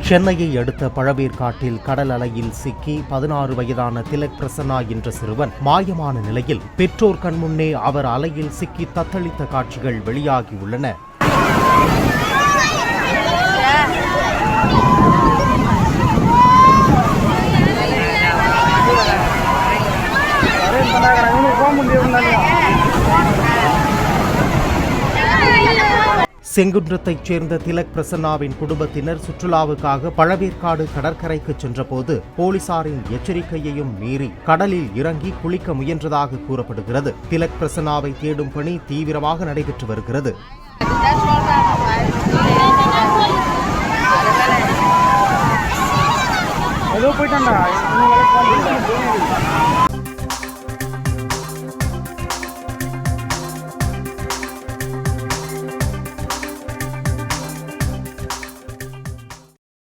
சென்னையை அடுத்த பழவேற்காட்டில் கடல் அலையில் சிக்கி 16 வயதான திலக் பிரசன்னா என்ற சிறுவன் மாயமான நிலையில் பெற்றோர் கண்முன்னே அவர் அலையில் சிக்கி தத்தளித்த காட்சிகள் வெளியாகியுள்ளன. செங்குன்றத்தைச் சேர்ந்த திலக் பிரசன்னாவின் குடும்பத்தினர் சுற்றுலாவுக்காக பழவேற்காடு கடற்கரைக்கு சென்றபோது போலீசாரின் எச்சரிக்கையையும் மீறி கடலில் இறங்கி குளிக்க முயன்றதாக கூறப்படுகிறது. திலக் பிரசன்னாவை தேடும் பணி தீவிரமாக நடைபெற்று வருகிறது. போயிட்டாங்க